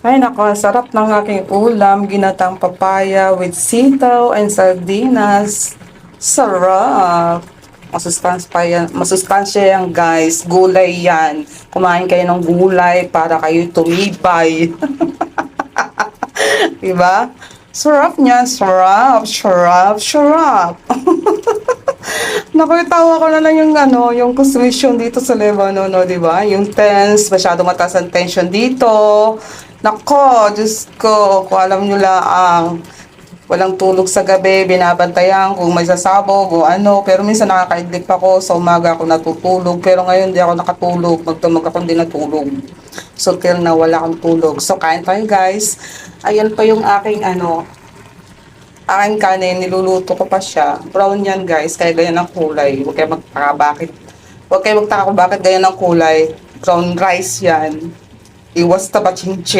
Ay nako, sarap ng aking ulam, ginatang papaya with sitaw and sardinas. Sarap! Masustansya yan guys, gulay yan. Kumain kayo ng gulay para kayo tumibay. Diba? Sarap niyan, sarap, sarap, sarap. Nakitawa ko na lang yung yung constriction dito sa Lebanon, no, 'di ba? Yung tense, masyado mataas ang tension dito. Nako, Diyos ko, kung alam nyo lang, walang tulog sa gabi, binabantayan kung may sasabog o ano, pero minsan nakakaidlip ako, sa umaga ako natutulog, pero ngayon di ako nakatulog, magdamag ako hindi natulog. So, till na wala akong tulog. So, kain tayo guys. Ayan pa yung aking kanin, niluluto ko pa siya. Brown yan guys, kaya ganyan ang kulay. Huwag kayo magtaka kung bakit ganyan ang kulay. Brown rice yan. Iwas tabachingche.